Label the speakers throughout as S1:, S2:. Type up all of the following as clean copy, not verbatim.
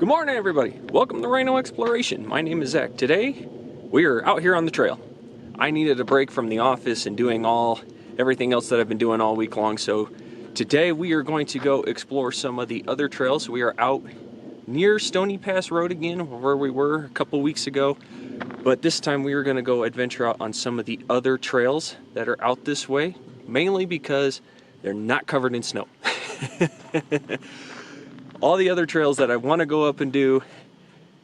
S1: Good morning, everybody. Welcome to Rhino Exploration. My name is Zach. Today, we are out here on the trail. I needed a break from the office and doing everything else that I've been doing all week long. So today we are going to go explore some of the other trails. We are out near Stony Pass Road again, where we were a couple weeks ago. But this time we are going to go adventure out on some of the other trails that are out this way, mainly because they're not covered in snow. All the other trails that I want to go up and do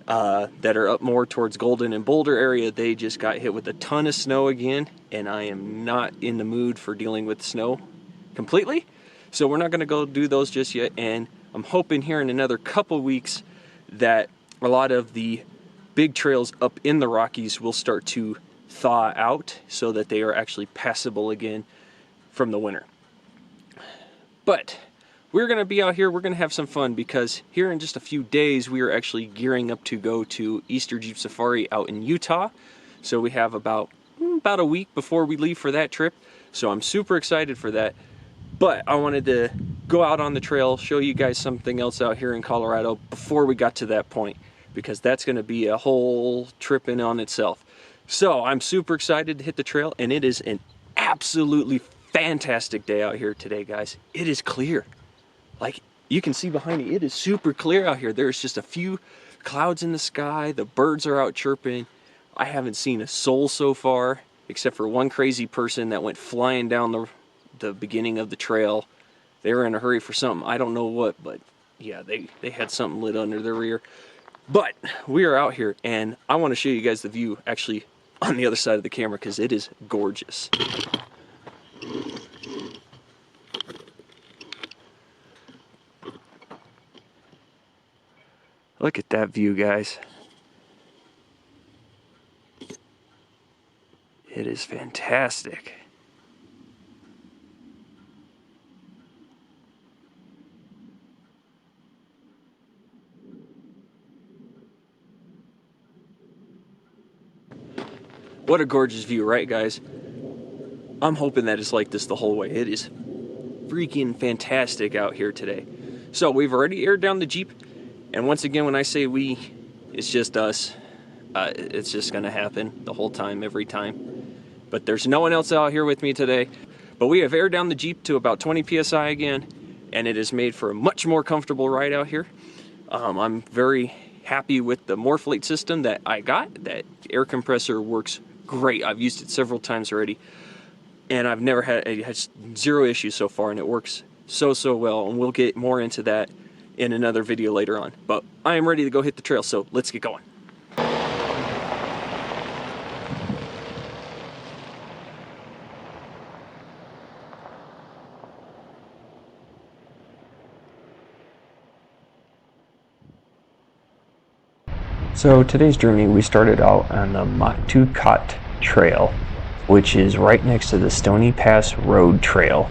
S1: that are up more towards Golden and Boulder area, they just got hit with a ton of snow again, and I am not in the mood for dealing with snow completely. So we're not going to go do those just yet, and I'm hoping here in another couple weeks that a lot of the big trails up in the Rockies will start to thaw out so that they are actually passable again from the winter. But we're going to be out here, we're going to have some fun, because here in just a few days we are actually gearing up to go to Easter Jeep Safari out in Utah. So we have about a week before we leave for that trip. So I'm super excited for that. But I wanted to go out on the trail, show you guys something else out here in Colorado before we got to that point, because that's going to be a whole trip in on itself. So I'm super excited to hit the trail, and it is an absolutely fantastic day out here today, guys. It is clear. Like you can see behind me, it is super clear out here. There's just a few clouds in the sky. The birds are out chirping. I haven't seen a soul so far, except for one crazy person that went flying down the beginning of the trail. They were in a hurry for something. I don't know what, but yeah, they had something lit under their rear. But we are out here, and I want to show you guys the view actually on the other side of the camera, because it is gorgeous. Look at that view, guys. It is fantastic. What a gorgeous view, right, guys? I'm hoping that it's like this the whole way. It is freaking fantastic out here today. So we've already aired down the Jeep. And once again, when I say we, it's just us. It's just going to happen the whole time, every time. But there's no one else out here with me today. But we have aired down the Jeep to about 20 PSI again, and it is made for a much more comfortable ride out here. I'm very happy with the Morphlate system that I got. That air compressor works great. I've used it several times already, and I've never had zero issues so far, and it works so well. And we'll get more into that in another video later on. But I am ready to go hit the trail, so let's get going. So today's journey, we started out on the Matukat Trail, which is right next to the Stony Pass Road Trail.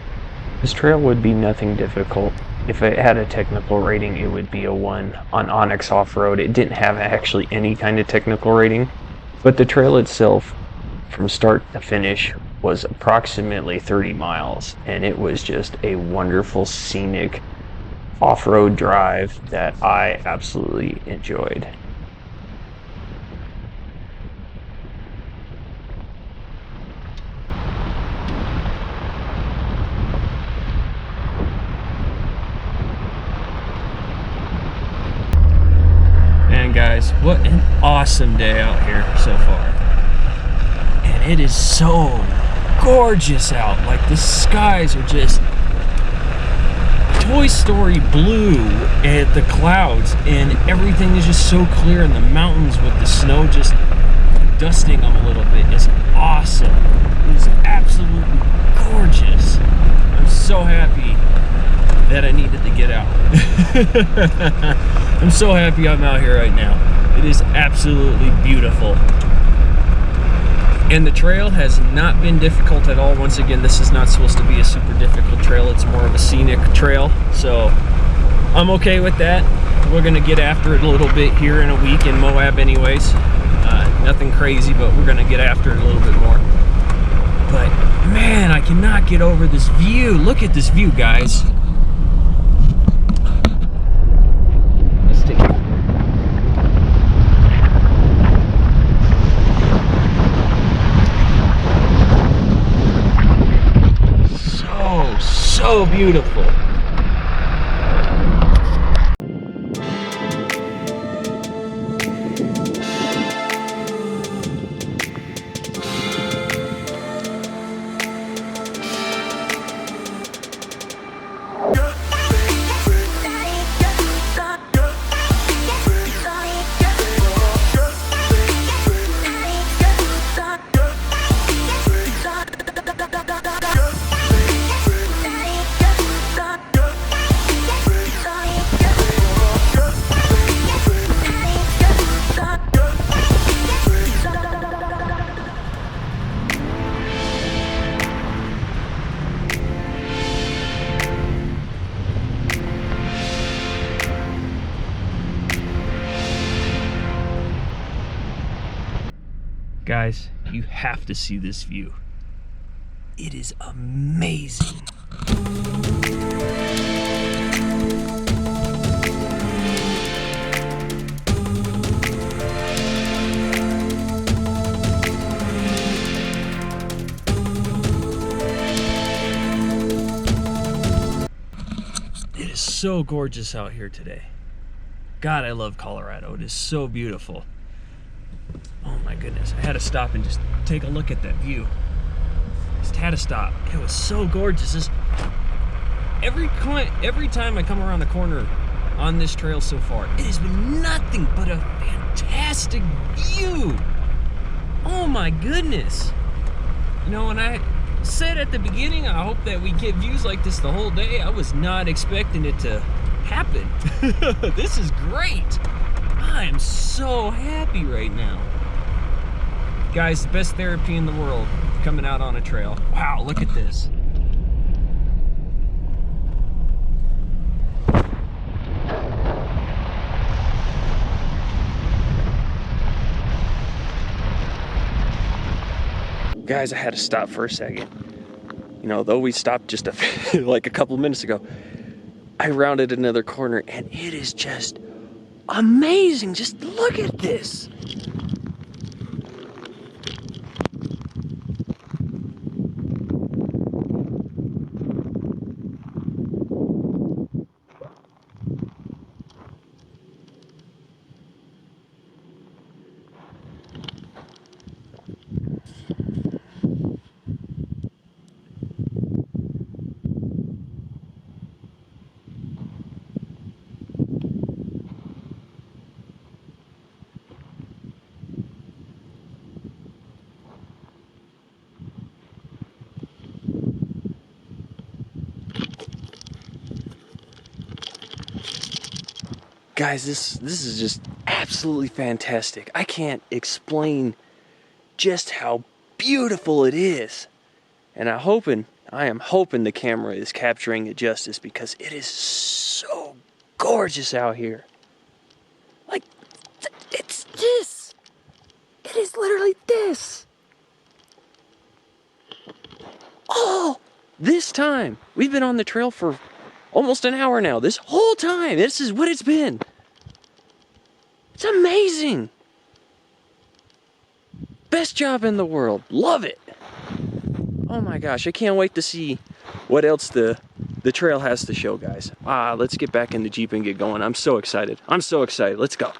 S1: This trail would be nothing difficult. If it had a technical rating, it would be a 1 on Onyx Off-Road. It didn't have actually any kind of technical rating, but the trail itself, from start to finish, was approximately 30 miles, and it was just a wonderful scenic off-road drive that I absolutely enjoyed. Guys, what an awesome day out here so far, and it is so gorgeous out. Like the skies are just Toy Story blue at the clouds, and everything is just so clear, and the mountains with the snow just dusting them a little bit is awesome. It is absolutely gorgeous. I'm so happy that I needed to get out. I'm so happy I'm out here right now. It is absolutely beautiful. And the trail has not been difficult at all. Once again, this is not supposed to be a super difficult trail. It's more of a scenic trail. So I'm okay with that. We're gonna get after it a little bit here in a week in Moab anyways. Nothing crazy, but we're gonna get after it a little bit more. But man, I cannot get over this view. Look at this view, guys. Let's take beautiful. Guys, you have to see this view. It is amazing. It is so gorgeous out here today. God, I love Colorado. It is so beautiful. Oh my goodness, I had to stop and just take a look at that view. Just had to stop. It was so gorgeous. Just every time I come around the corner on this trail so far, it has been nothing but a fantastic view. Oh my goodness. You know, when I said at the beginning, I hope that we get views like this the whole day, I was not expecting it to happen. This is great. I am so happy right now. Guys, the best therapy in the world, coming out on a trail. Wow, look at this. Guys, I had to stop for a second. You know, though we stopped just like a couple minutes ago, I rounded another corner and it is just amazing. Just look at this. Guys, this is just absolutely fantastic. I can't explain just how beautiful it is. And I am hoping the camera is capturing it justice, because it is so gorgeous out here. Like, it's this. It is literally this. Oh, this time. We've been on the trail for almost an hour now. This whole time, this is what it's been. It's amazing. Best job in the world. Love it. Oh my gosh, I can't wait to see what else the trail has to show, guys. Let's get back in the Jeep and get going. I'm so excited. I'm so excited. Let's go.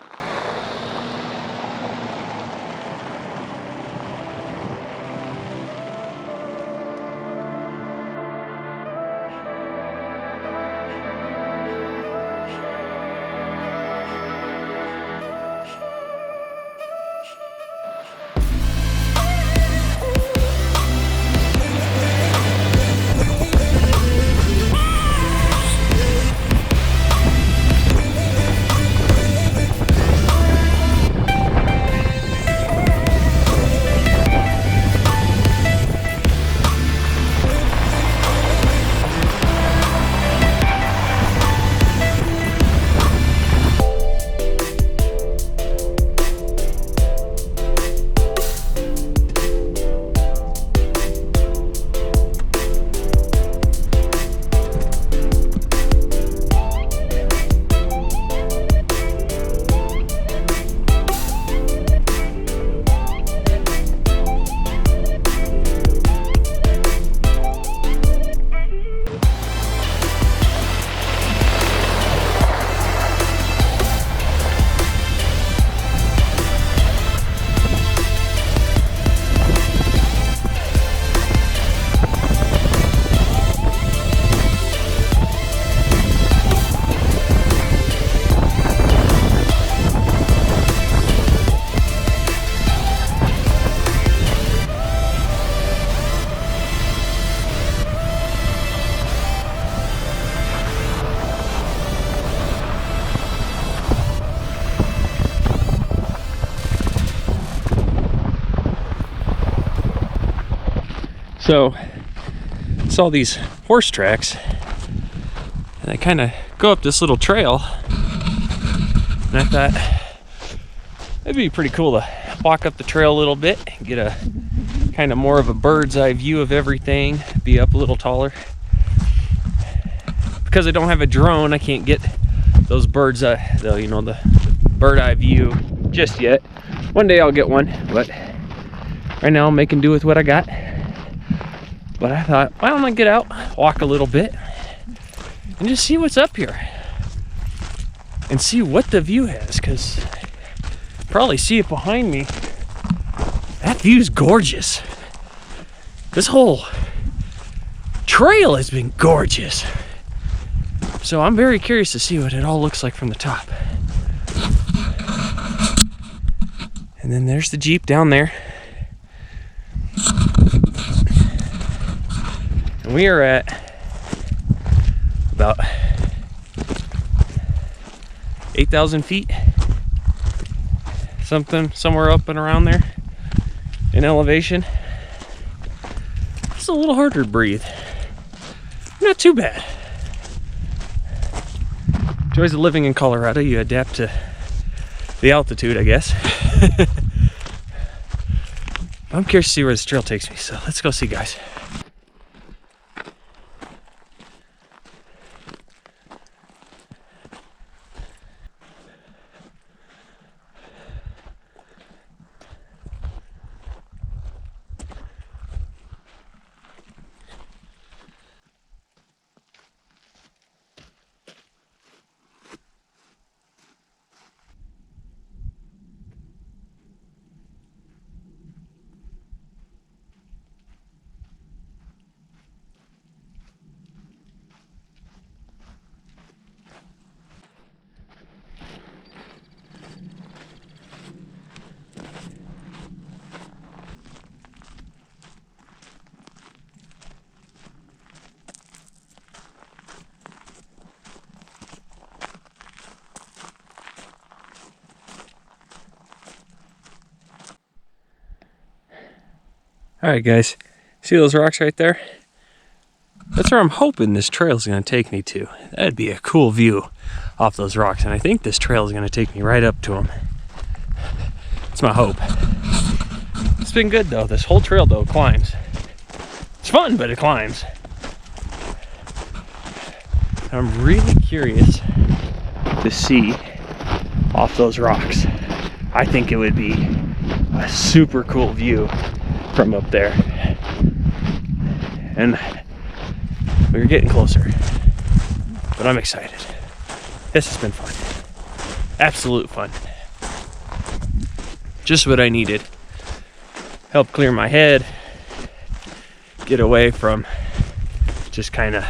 S1: So I saw these horse tracks, and I kind of go up this little trail, and I thought it'd be pretty cool to walk up the trail a little bit and get a kind of more of a bird's eye view of everything, be up a little taller. Because I don't have a drone, I can't get those birds eye, the bird eye view just yet. One day I'll get one, but right now I'm making do with what I got. But I thought, why don't I get out, walk a little bit, and just see what's up here, and see what the view has, because probably see it behind me. That view's gorgeous. This whole trail has been gorgeous. So I'm very curious to see what it all looks like from the top. And then there's the Jeep down there. And we are at about 8,000 feet. Somewhere up and around there in elevation. It's a little harder to breathe. Not too bad. Joys of living in Colorado, you adapt to the altitude, I guess. I'm curious to see where this trail takes me, so let's go see, guys. Alright guys, see those rocks right there? That's where I'm hoping this trail is going to take me to. That'd be a cool view off those rocks, and I think this trail is going to take me right up to them. That's my hope. It's been good though. This whole trail though climbs. It's fun, but it climbs. I'm really curious to see off those rocks. I think it would be a super cool view from up there. And we're getting closer, but I'm excited. This has been fun. Absolute fun. Just what I needed. Help clear my head, get away from just kind of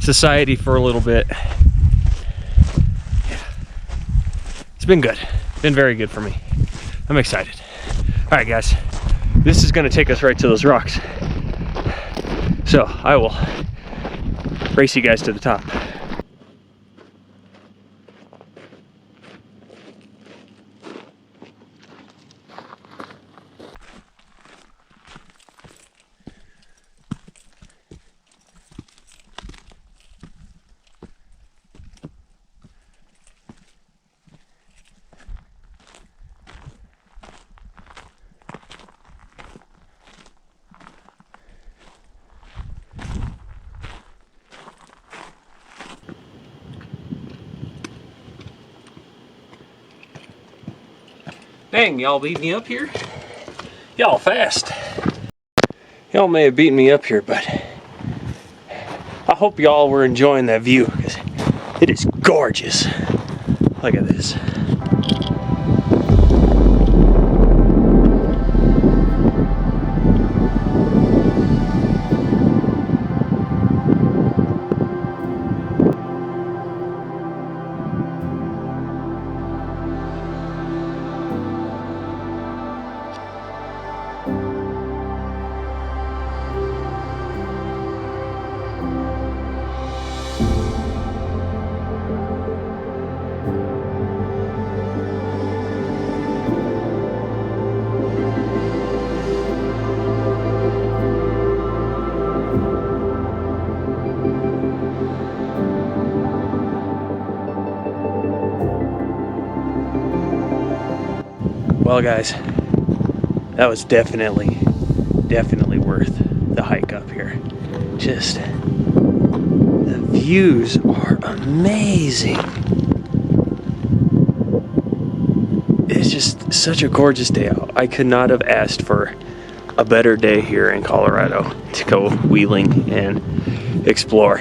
S1: society for a little bit. Yeah. It's been good. Been very good for me. I'm excited. All right, guys. This is going to take us right to those rocks. So I will race you guys to the top. Dang, y'all beat me up here? Y'all fast. Y'all may have beaten me up here, but I hope y'all were enjoying that view, because it is gorgeous. Look at this. Well guys, that was definitely worth the hike up here. Just, the views are amazing. It's just such a gorgeous day out. I could not have asked for a better day here in Colorado to go wheeling and explore.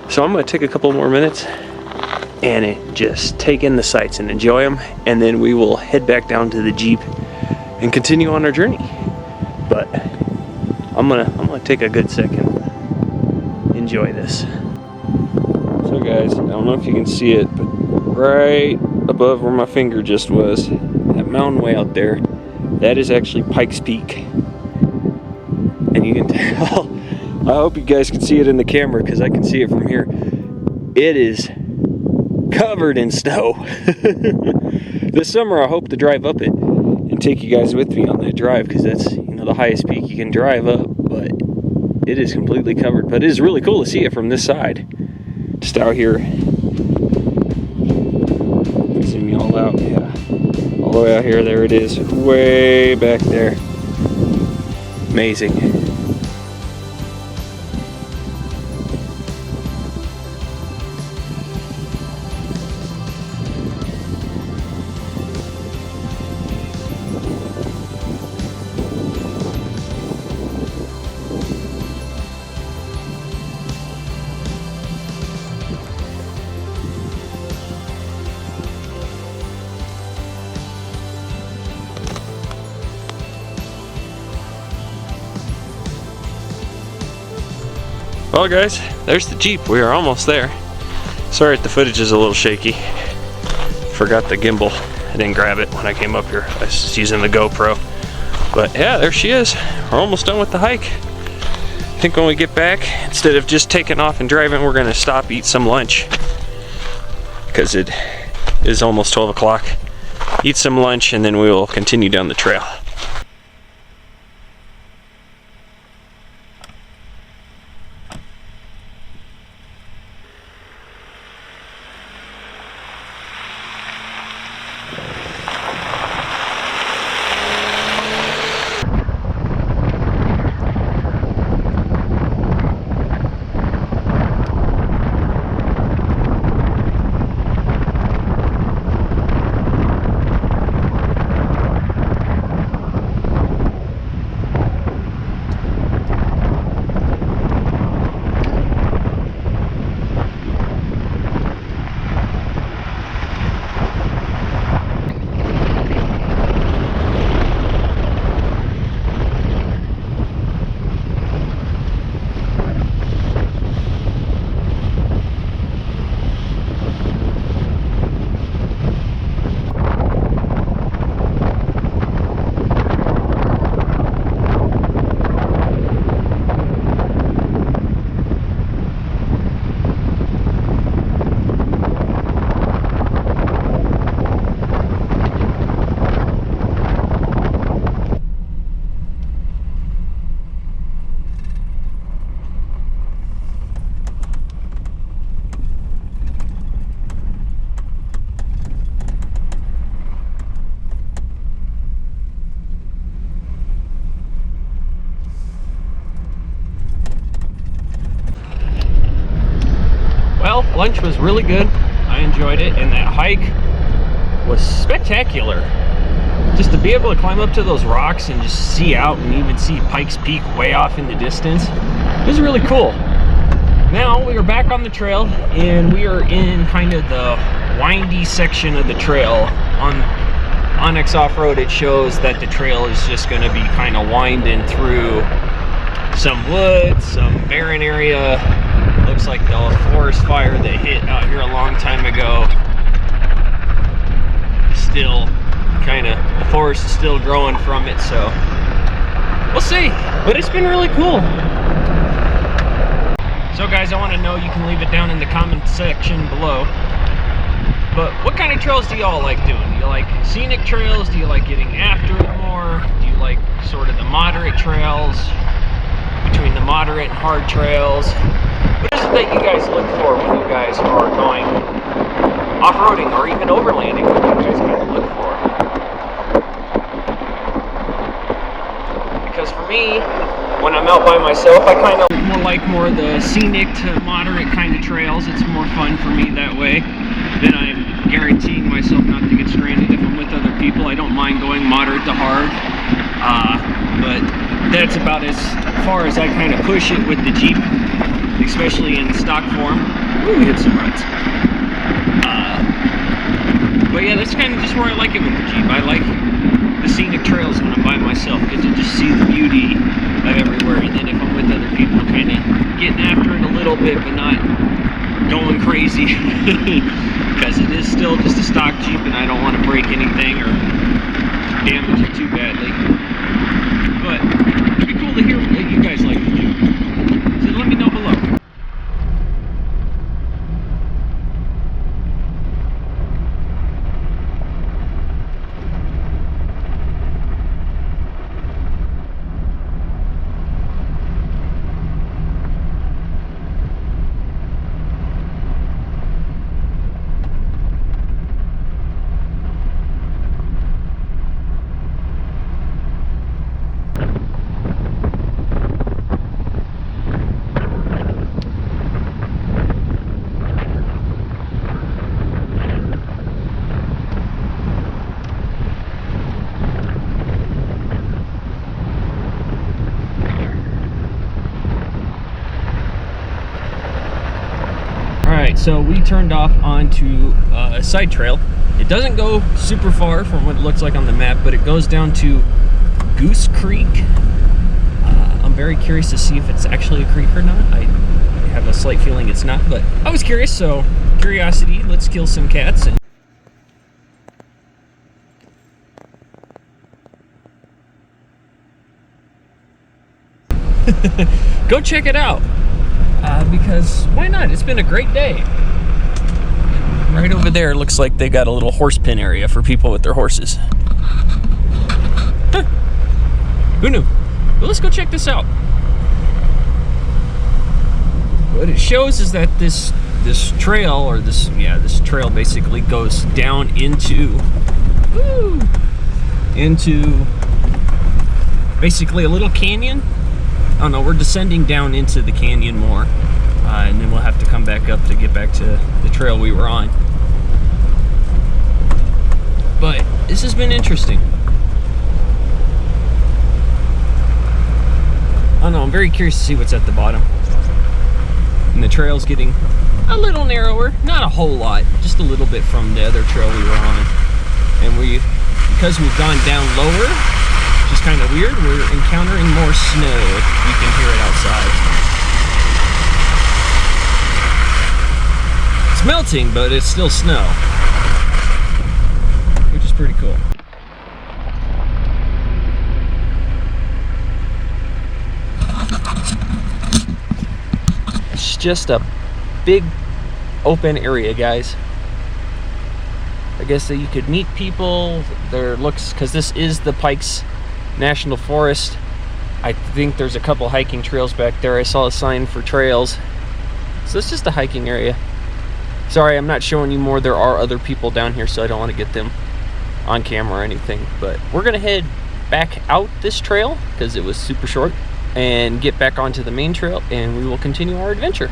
S1: So I'm gonna take a couple more minutes and just take in the sights and enjoy them, and then we will head back down to the Jeep and continue on our journey. But I'm gonna take a good second, enjoy this. So guys, I don't know if you can see it, but right above where my finger just was, that mountain way out there, that is actually Pikes Peak. And you can tell, I hope you guys can see it in the camera because I can see it from here. It is covered in snow. This summer I hope to drive up it and take you guys with me on that drive, because that's, you know, the highest peak you can drive up, but it is completely covered. But it is really cool to see it from this side. Just out here. Zoom you all out, yeah. All the way out here, there it is, way back there. Amazing. Well guys, there's the Jeep. We are almost there. Sorry if the footage is a little shaky. Forgot the gimbal. I didn't grab it when I came up here. I was just using the GoPro. But yeah, there she is. We're almost done with the hike. I think when we get back, instead of just taking off and driving, we're gonna stop, eat some lunch. Because it is almost 12 o'clock. Eat some lunch and then we will continue down the trail. Well, lunch was really good. I enjoyed it, and that hike was spectacular. Just to be able to climb up to those rocks and just see out and even see Pikes Peak way off in the distance, it was really cool. Now we are back on the trail, and we are in kind of the windy section of the trail. On Onyx Off-Road, it shows that the trail is just going to be kind of winding through some woods, some barren area. Looks like the forest fire that hit out here a long time ago. Still kind of, the forest is still growing from it, so we'll see. But it's been really cool. So guys, I want to know, you can leave it down in the comment section below. But what kind of trails do y'all like doing? Do you like scenic trails? Do you like getting after it more? Do you like sort of the moderate trails? Between the moderate and hard trails? What is it that you guys look for when you guys are going off-roading or even overlanding? What do you guys kind of look for? I'm out by myself. I kind of more of the scenic to moderate kind of trails. It's more fun for me that way. Then I'm guaranteeing myself not to get stranded if I'm with other people. I don't mind going moderate to hard, but that's about as far as I kind of push it with the Jeep, especially in stock form. Ooh, we hit some ruts. But yeah, that's kind of just where I like it with the Jeep. I like the scenic trails when I'm by myself, get to just see the beauty of everywhere. And then if I'm with other people, kind of getting after it a little bit, but not going crazy, because it is still just a stock Jeep, and I don't want to break anything or damage it too badly. But it'd be cool to hear what you guys like to do. So let me know below. So we turned off onto a side trail. It doesn't go super far from what it looks like on the map, but it goes down to Goose Creek. I'm very curious to see if it's actually a creek or not. I have a slight feeling it's not, but I was curious, so curiosity, let's kill some cats. Go check it out. Because why not? It's been a great day. Right over there looks like they got a little horse pen area for people with their horses. Huh. Who knew? Well, let's go check this out. What it shows is that this trail, or this trail basically goes down into basically a little canyon. Oh no, we're descending down into the canyon more, and then we'll have to come back up to get back to the trail we were on. But this has been interesting. I don't know, I'm very curious to see what's at the bottom. And the trail's getting a little narrower, not a whole lot, just a little bit from the other trail we were on. And because we've gone down lower, which is kind of weird, we're encountering more snow. You can hear it outside. It's melting, but it's still snow, which is pretty cool. It's just a big open area, guys. I guess that you could meet people. There looks, because this is the Pikes National Forest. I think there's a couple hiking trails back there. I saw a sign for trails. So it's just a hiking area. Sorry, I'm not showing you more. There are other people down here, so I don't want to get them on camera or anything. But we're gonna head back out this trail because it was super short and get back onto the main trail, and we will continue our adventure.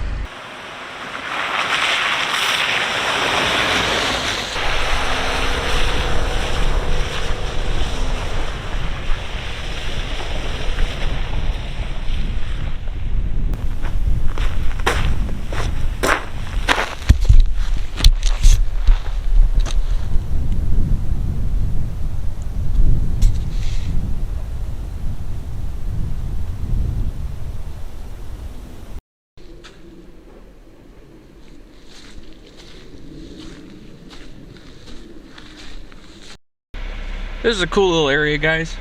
S1: This is a cool little area, guys.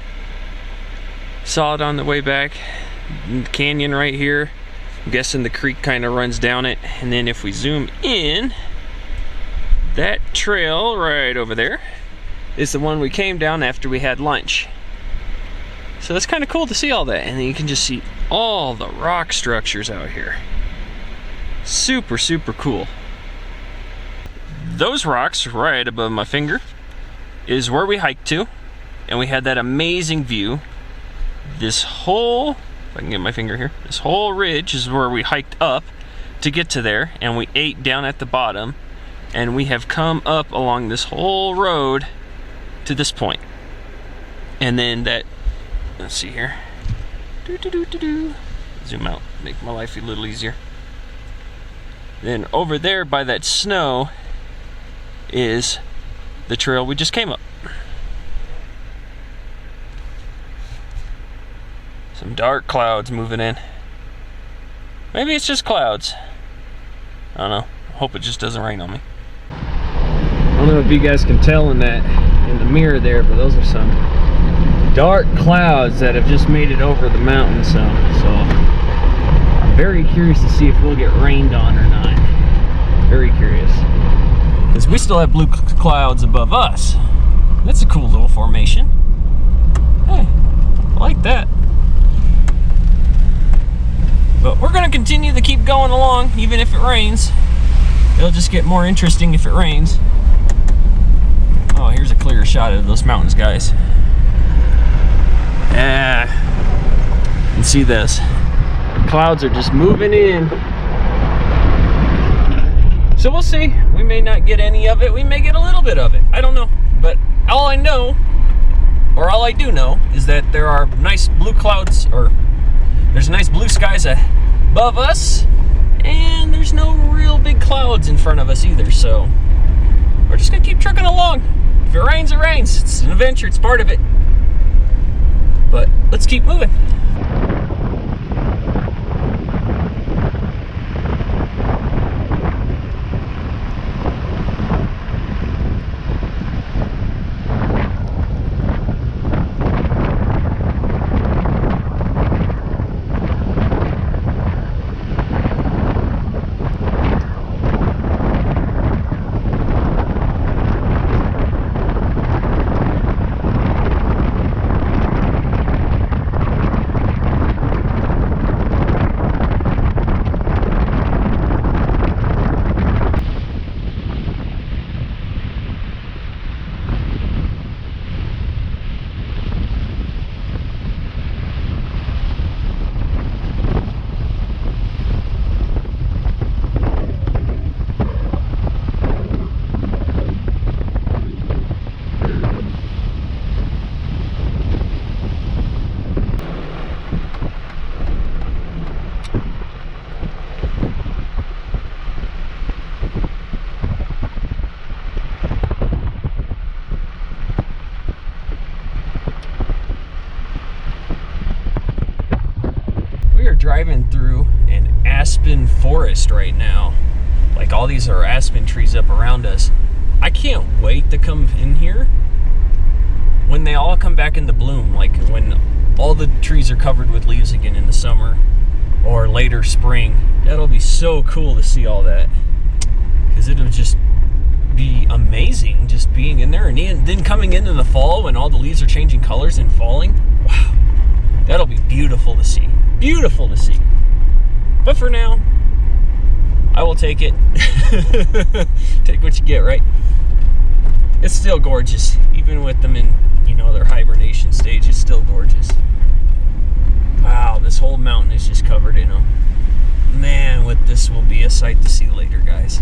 S1: Saw it on the way back. The canyon right here. I'm guessing the creek kind of runs down it. And then if we zoom in, that trail right over there is the one we came down after we had lunch. So that's kind of cool to see all that. And then you can just see all the rock structures out here. Super, super cool. Those rocks right above my finger is where we hiked to, and we had that amazing view. This whole if I can get my finger here. This whole ridge is where we hiked up to get to there, and we ate down at the bottom, and we have come up along this whole road to this point. And then that, let's see here. Zoom out, make my life a little easier. Then over there by that snow is the trail we just came up. Some dark clouds moving in. Maybe it's just clouds. I don't know. I hope it just doesn't rain on me. I don't know if you guys can tell in the mirror there, but those are some dark clouds that have just made it over the mountain some. So I'm very curious to see if we'll get rained on or not. Very curious. Because we still have blue clouds above us. That's a cool little formation. Hey, I like that. But we're going to continue to keep going along, even if it rains. It'll just get more interesting if it rains. Oh, here's a clear shot of those mountains, guys. Yeah. You can see this. Clouds are just moving in. So we'll see. We may not get any of it. We may get a little bit of it. I don't know. But all I know, or all I do know, is that there are nice blue clouds, or there's nice blue skies above us, and there's no real big clouds in front of us either, so we're just gonna keep trucking along. If it rains, it rains. It's an adventure, it's part of it. But let's keep moving. Driving through an aspen forest right now. Like, all these are aspen trees up around us. I can't wait to come in here when they all come back into bloom, like when all the trees are covered with leaves again in the summer or later spring. That'll be so cool to see all that, because it'll just be amazing just being in there. And then coming in the fall when all the leaves are changing colors and falling. Wow, that'll be beautiful to see. Beautiful to see. But for now, I will take it. Take what you get, right? It's still gorgeous. Even with them in, their hibernation stage, it's still gorgeous. Wow, this whole mountain is just covered in them. Man, this will be a sight to see later, guys.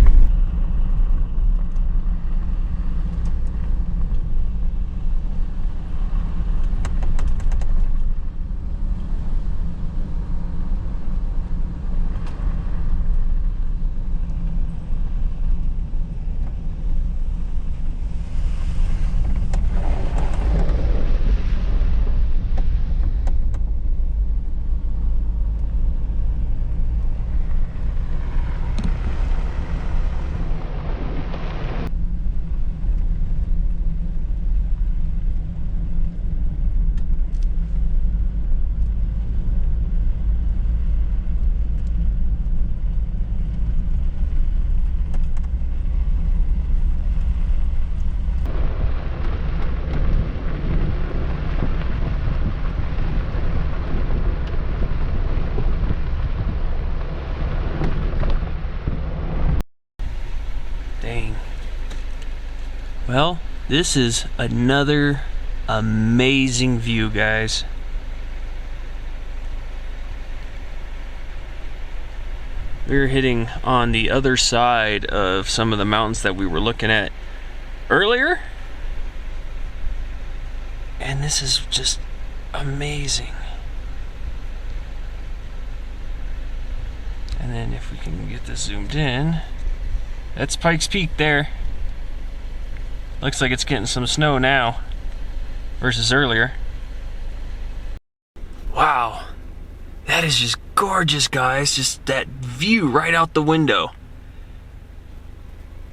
S1: Well, this is another amazing view, guys. We were hitting on the other side of some of the mountains that we were looking at earlier. And this is just amazing. And then if we can get this zoomed in, that's Pikes Peak there. Looks like it's getting some snow now versus earlier. Wow, that is just gorgeous, guys. Just that view right out the window.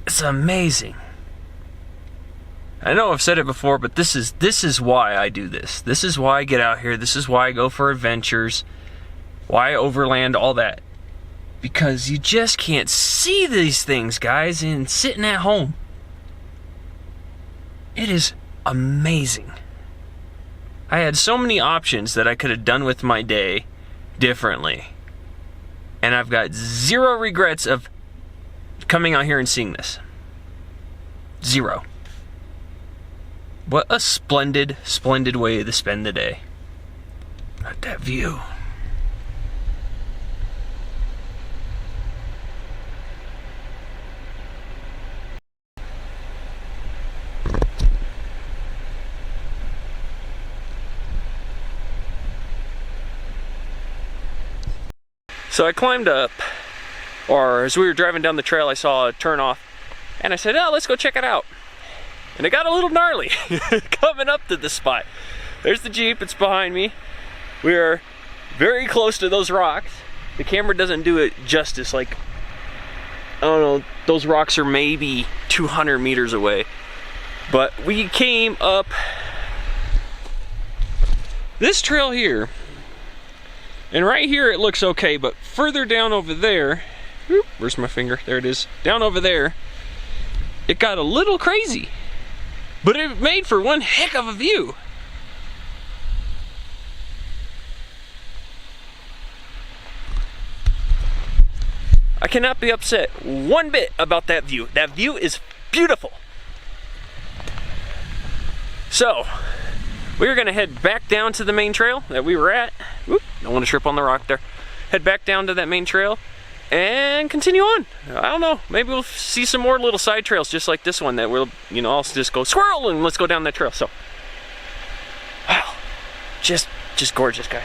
S1: It's amazing. I know I've said it before, but this is why I do this. This is why I get out here. This is why I go for adventures. Why Overland, all that. Because you just can't see these things, guys, and sitting at home. It is amazing. I had so many options that I could have done with my day differently. And I've got zero regrets of coming out here and seeing this. Zero. What a splendid, splendid way to spend the day. At that view. So I climbed up, or as we were driving down the trail, I saw a turnoff, and I said, oh, let's go check it out. And it got a little gnarly coming up to this spot. There's the Jeep, it's behind me. We are very close to those rocks. The camera doesn't do it justice. Like, I don't know, those rocks are maybe 200 meters away. But we came up this trail here. And right here it looks okay, but further down over there, whoop, where's my finger? There it is. Down over there, it got a little crazy. But it made for one heck of a view. I cannot be upset one bit about that view. That view is beautiful. So, we're gonna head back down to the main trail that we were at. Whoop, don't want to trip on the rock there. Head back down to that main trail and continue on. I don't know, maybe we'll see some more little side trails just like this one that we'll, you know, I'll just go squirrel and let's go down that trail. So, wow, just gorgeous, guys.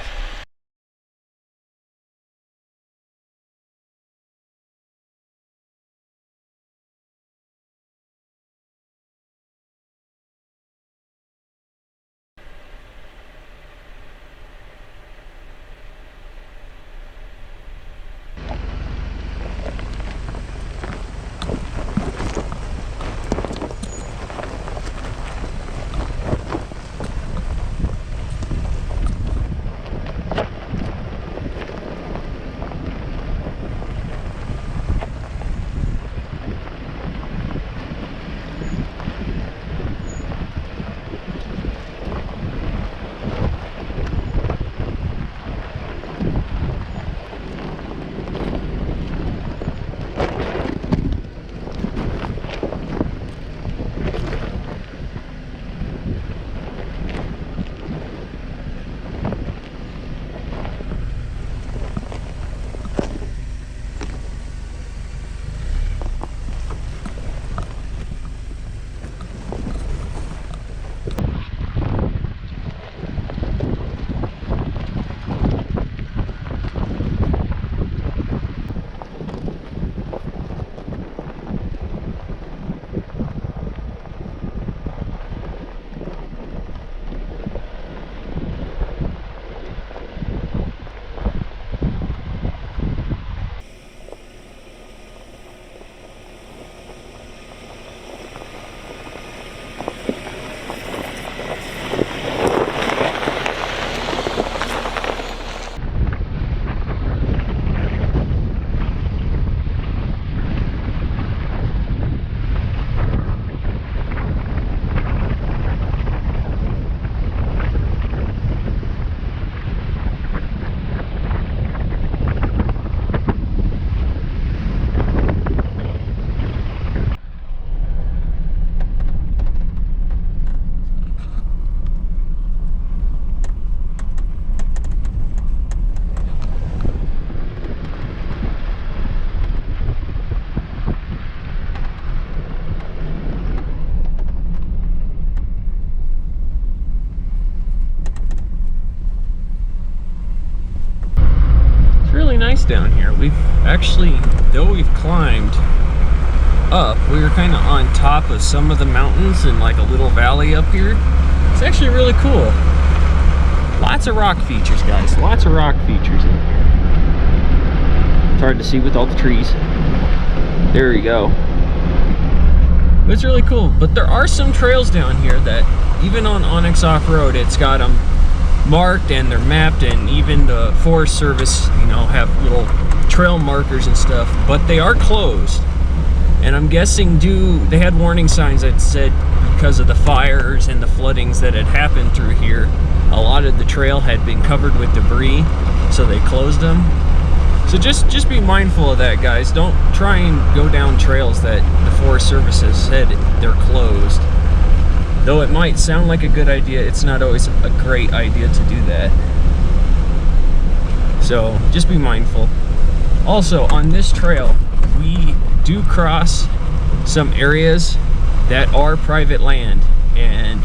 S1: down here. We've actually, though we've climbed up, we were kind of on top of some of the mountains in like a little valley up here. It's actually really cool. Lots of rock features, guys. Lots of rock features in here. It's hard to see with all the trees. There you go. It's really cool. But there are some trails down here that, even on Onyx Off-Road, it's got them marked and they're mapped, and even the Forest Service, you know, have little trail markers and stuff, but they are closed. And I'm guessing they had warning signs that said because of the fires and the floodings that had happened through here, a lot of the trail had been covered with debris, so they closed them. So just be mindful of that, guys. Don't try and go down trails that the Forest Service has said they're closed. Though it might sound like a good idea, it's not always a great idea to do that. So just be mindful. Also, on this trail, we do cross some areas that are private land, and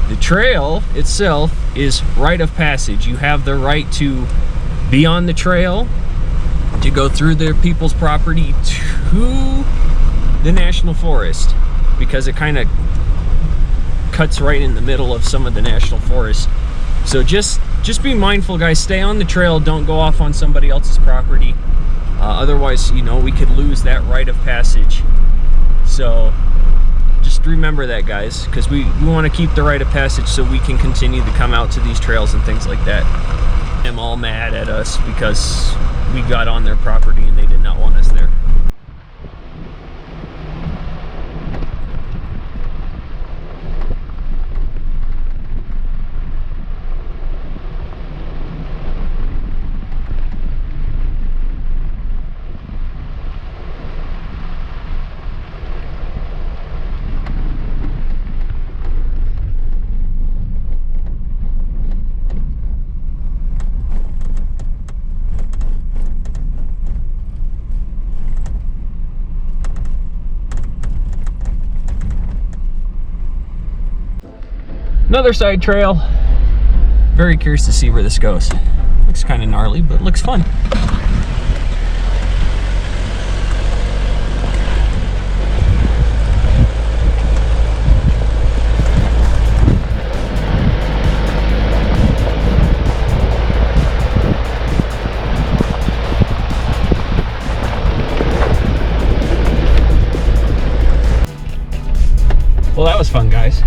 S1: the trail itself is right of passage. You have the right to be on the trail, to go through the people's property to the national forest, because it kind of cuts right in the middle of some of the national forest. So just be mindful, guys. Stay on the trail. Don't go off on somebody else's property. Otherwise, you know, we could lose that right of passage. So just remember that, guys, because we want to keep the right of passage so we can continue to come out to these trails and things like that. I'm all mad at us because we got on their property and they did not want us there. Another side trail. Very curious to see where this goes. Looks kind of gnarly, but looks fun. Well, that was fun, guys.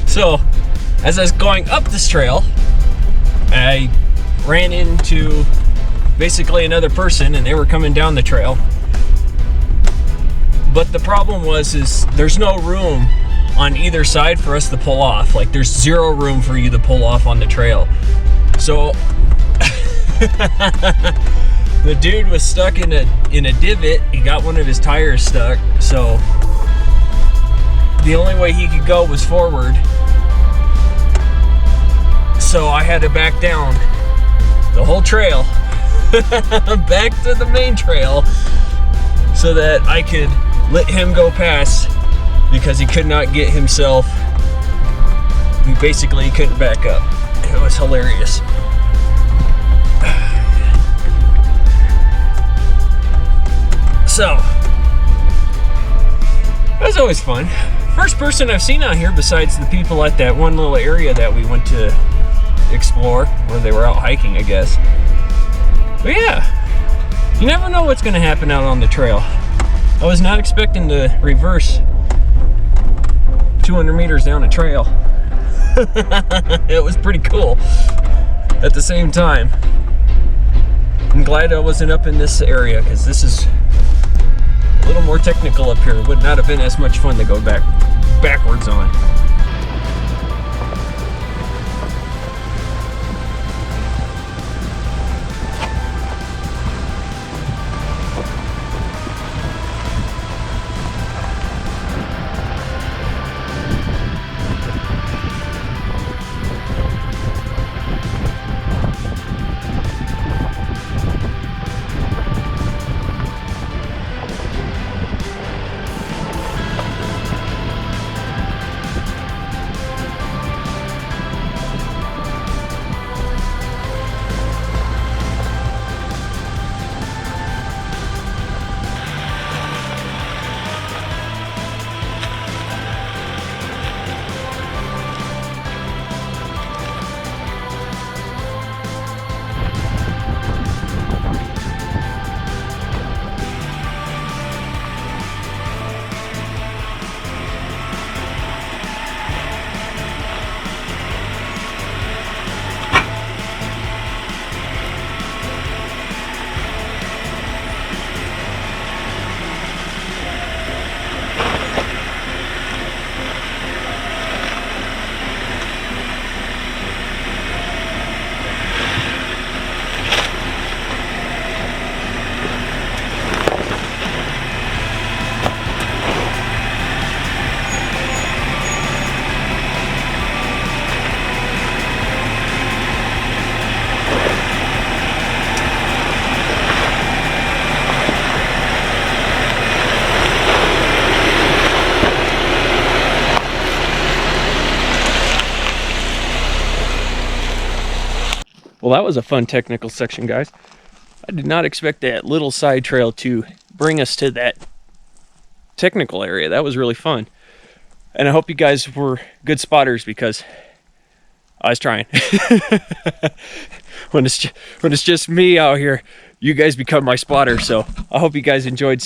S1: So, as I was going up this trail, I ran into basically another person, and they were coming down the trail. But the problem is there's no room on either side for us to pull off. Like, there's zero room for you to pull off on the trail. So the dude was stuck in a divot. He got one of his tires stuck, so the only way he could go was forward. So I had to back down the whole trail back to the main trail so that I could let him go past, because he could not get himself, he basically couldn't back up. It was hilarious. So it was always fun. First person I've seen out here besides the people at that one little area that we went to explore, where they were out hiking, I guess. But yeah, you never know what's going to happen out on the trail. I was not expecting to reverse 200 meters down a trail. It was pretty cool. At the same time, I'm glad I wasn't up in this area, because this is a little more technical up here. It would not have been as much fun to go backwards on. Well, that was a fun technical section, guys. I did not expect that little side trail to bring us to that technical area. That was really fun. And I hope you guys were good spotters, because I was trying. When it's just me out here, you guys become my spotter. So I hope you guys enjoyed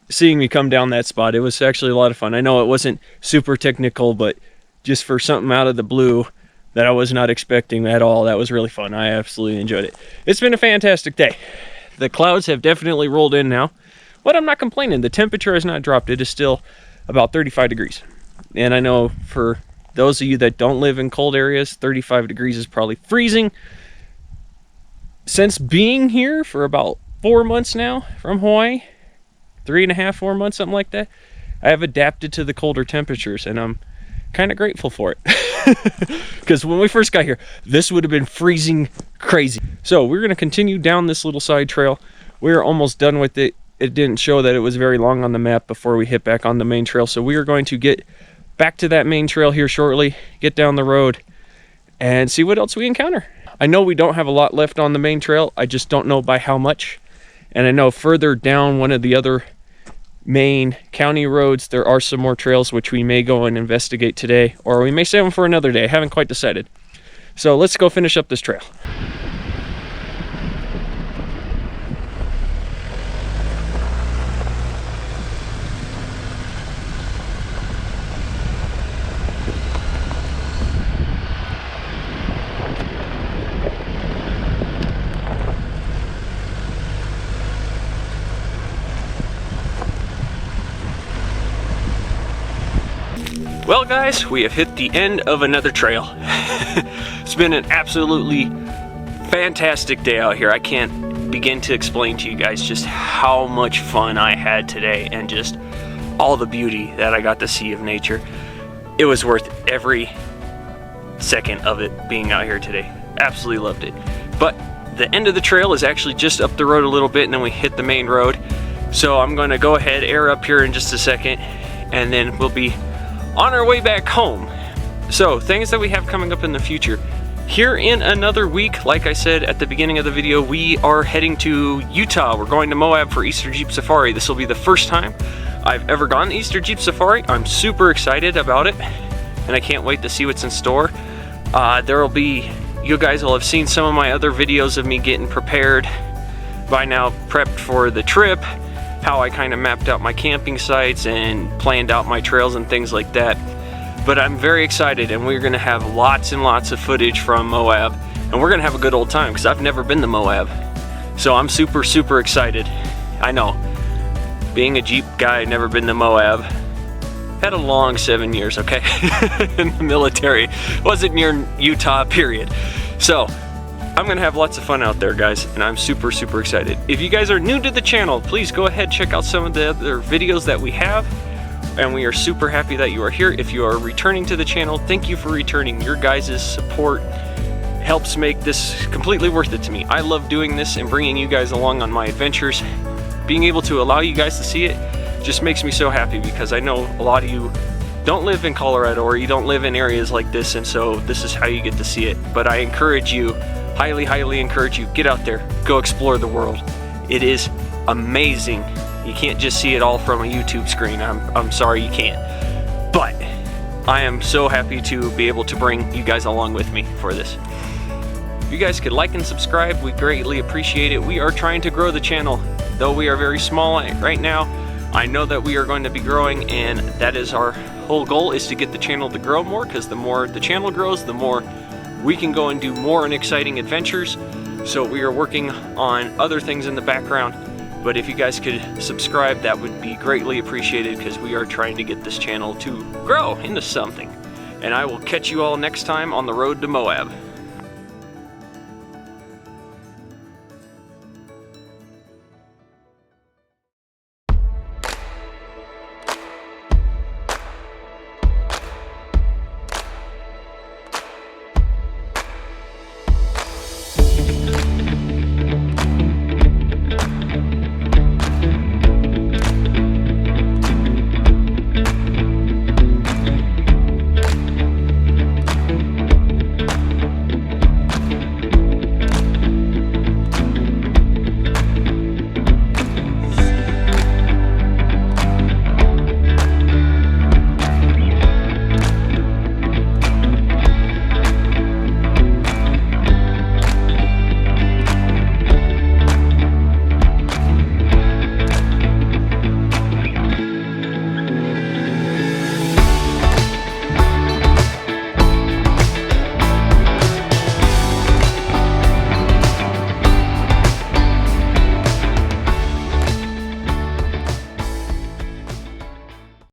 S1: seeing me come down that spot. It was actually a lot of fun. I know it wasn't super technical, but just for something out of the blue that I was not expecting at all, that was really fun. I absolutely enjoyed it. It's been a fantastic day. The clouds have definitely rolled in now, but I'm not complaining. The temperature has not dropped. It is still about 35 degrees. And I know for those of you that don't live in cold areas, 35 degrees is probably freezing. Since being here for about 4 months now from Hawaii, 3.5, 4 months, something like that, I have adapted to the colder temperatures, and I'm kind of grateful for it. Because when we first got here, this would have been freezing crazy. So we're going to continue down this little side trail. We're almost done with it. It didn't show that it was very long on the map before we hit back on the main trail. So we are going to get back to that main trail here shortly, get down the road, and see what else we encounter. I know we don't have a lot left on the main trail. I just don't know by how much. And I know further down one of the other main county roads, there are some more trails which we may go and investigate today, or we may save them for another day. I haven't quite decided. So let's go finish up this trail. Well guys, we have hit the end of another trail. It's been an absolutely fantastic day out here. I can't begin to explain to you guys just how much fun I had today, and just all the beauty that I got to see of nature. It was worth every second of it being out here today. Absolutely loved it. But the end of the trail is actually just up the road a little bit, and then we hit the main road. So I'm going to go ahead, air up here in just a second, and then we'll be on our way back home. So things that we have coming up in the future. Here in another week, like I said at the beginning of the video, we are heading to Utah. We're going to Moab for Easter Jeep Safari. This will be the first time I've ever gone to Easter Jeep Safari. I'm super excited about it, and I can't wait to see what's in store. You guys will have seen some of my other videos of me getting prepared by now, prepped for the trip, how I kind of mapped out my camping sites and planned out my trails and things like that. But I'm very excited, and we're gonna have lots and lots of footage from Moab, and we're gonna have a good old time, because I've never been to Moab. So I'm super, super excited. I know, being a Jeep guy, never been to Moab. Had a long 7 years, okay, in the military. Wasn't near Utah, period. So I'm gonna have lots of fun out there, guys, and I'm super, super excited. If you guys are new to the channel, please go ahead, check out some of the other videos that we have, and we are super happy that you are here. If you are returning to the channel, thank you for returning. Your guys' support helps make this completely worth it to me. I love doing this and bringing you guys along on my adventures. Being able to allow you guys to see it just makes me so happy, because I know a lot of you don't live in Colorado, or you don't live in areas like this, and so this is how you get to see it. But I encourage you, highly, highly encourage you, get out there, go explore the world. It is amazing. You can't just see it all from a YouTube screen. I'm sorry you can't. But I am so happy to be able to bring you guys along with me for this. If you guys could like and subscribe, we greatly appreciate it. We are trying to grow the channel. Though we are very small right now, I know that we are going to be growing, and that is our whole goal, is to get the channel to grow more, because the more the channel grows, the more we can go and do more and exciting adventures. So we are working on other things in the background, but if you guys could subscribe, that would be greatly appreciated, because we are trying to get this channel to grow into something. And I will catch you all next time on the road to Moab.